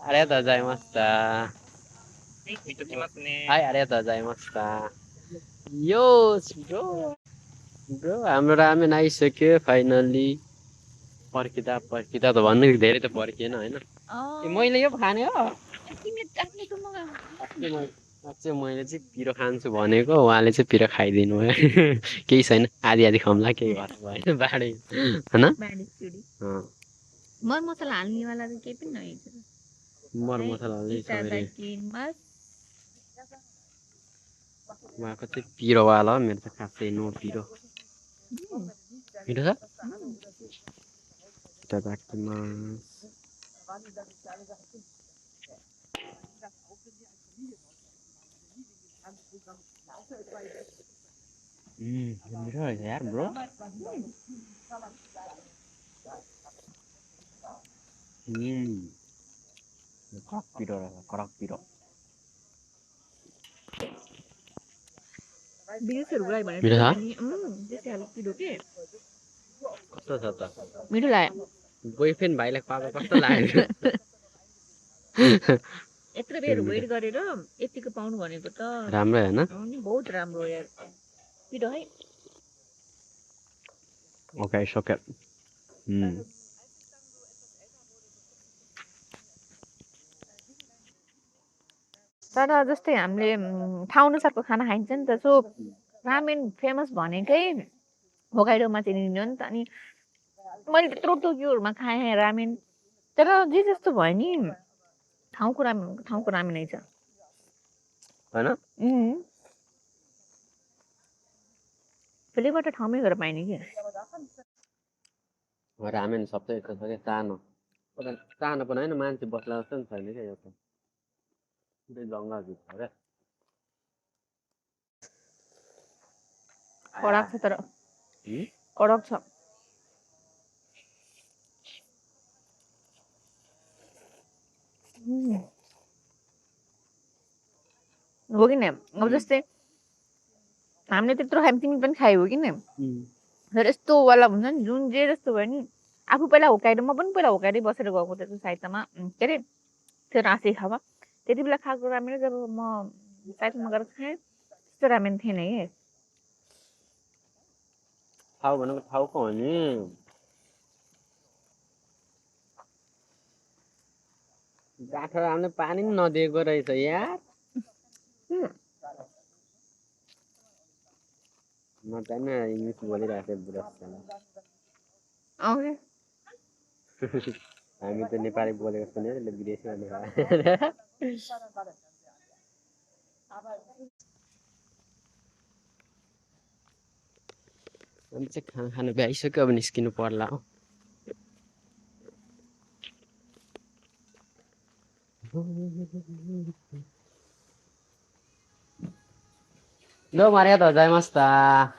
ありがとうございました。見ときますね。はい、ありがとうございました。よーし、ब्रो हाम्रो रामेन आइसक्यो फाइनल्ली पर्खिँदा पर्खिँदा त भन्नु धेरै त पर्खिएन होइन मैले यो खाने हो चाहिँ मैले चाहिँ पिरो खान्छु भनेको उहाँले चाहिँ पिरो खाइदिनु भयो केही छैन आधी आधी खाउँला केही गर्नु भएन बाँडै होइन मर मसला हाल्नेवाला त केही पनि नहेर्छ मर मसला हाल्ने उहाँको चाहिँ पिरोवाला हो मेरो त खासै नो पिरो मिठो छ मिठो रहेछ यार ब्रो कडक पिरो रहेछ कडक पिरो विदेशीहरुलाई भने मिठो छ त्यसै हाल पिरो के कस्तो छ त मिठो लाग्यो बोयफ्रेन्ड भाइलाई पाएको कस्तो लाग्यो यत्रो बेर वेट गरेर यतिको पाउनु भनेको त राम्रो हैन बहुत राम्रो यार पिरो है ओके ओके तर जस्तै हामीले ठाउँ अनुसारको खाना खाइन्छ नि त सो रामेन फेमस भनेकै होकाइडोमा चिनिन्छ नि त अनि मैले त्यत्रो टोकियोहरूमा खाएँ रामेन तर जे जस्तो भयो नि ठाउँको रामेन नै छ हैन फ्लेभर त ठाउँमै गएर पाइने कि रामेन सबै छ के सानो सानो पनि होइन मान्छे बस्ला जस्तो नि छैन क्या यो त जङ्गलभित्र क्या कडक छ तर कडक छ हो कि न अब जस्तै हामीले त्यत्रो खायौँ तिमी पनि खायौ हो कि न तर यस्तो वाला हुन्छ नि जुन जे जस्तो भयो नि आफू पहिला होकाइडो म पनि पहिला होकाइडै बसेर गएको त्यस्तो साहित्यमा के अरे त्यो राँसी खावा त्यति बेला खाएको रामेन जब म साहित्यमा गएर खाएँ त्यस्तो रामेन थिएन है ठाउँ भनेको ठाउँको हो नि गाँठो राम्रै पानी पनि नदिएको रहेछ यार म त नि इङ्ग्लिस बोलिरहेको थिएँ बुढासँग हामी त नेपाली बोलेको सुनेर विदेशी भनेर अनि चाहिँ खाना खानु भ्याइसक्यो अब निस्किनु पर्ला होどうもありがとうございました。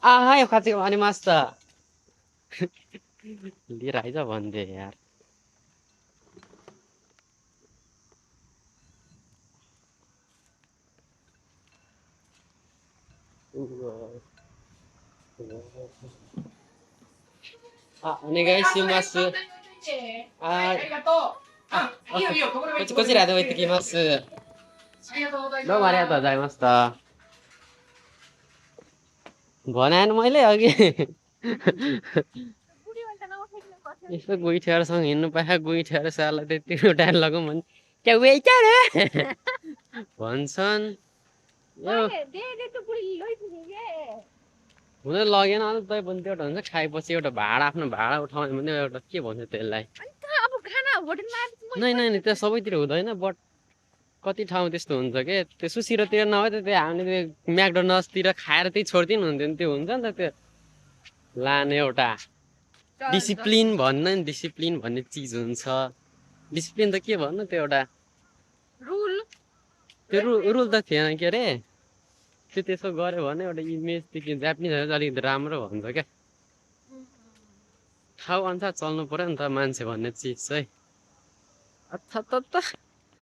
あ、はい、おかちがありました。लिएर आइज भनिदिए यारお願いします。はい。こちらで置いてきます。どうもありがとうございました。भनेन मैले अघि यसो गुइठियाहरूसँग हिँड्नु पाए गुइठियाहरू साला त्यति उठाएर लगाउँ भने क्या वेटर भन्छन् हुँदै लगेन अन्त तै पनि त्यो एउटा हुन्छ खाएपछि एउटा भाडा आफ्नो भाडा उठाउने भने एउटा के भन्छ त्यसलाई नै नै नै त्यो सबैतिर हुँदैन बट कति ठाउँ त्यस्तो हुन्छ के त्यो सुसिरोतिर नभए त त्यो हामीले त्यो म्याकडोनल्ड्सतिर खाएर त्यही छोडिदिनु हुन्थ्यो नि त्यो हुन्छ नि त त्यो लाने एउटा डिसिप्लिन भन्न नि डिसिप्लिन भन्ने चिज हुन्छ डिसिप्लिन त के भन्नु त्यो एउटा त्यो रुल त थिएन के अरे त्यो त्यसो गऱ्यो भने एउटा इमेजदेखि जापानिजहरू चाहिँ अलिकति राम्रो भन्छ क्या ठाउँ अनुसार चल्नु पर्यो नि त मान्छे भन्ने चिज चाहिँ अच्छा त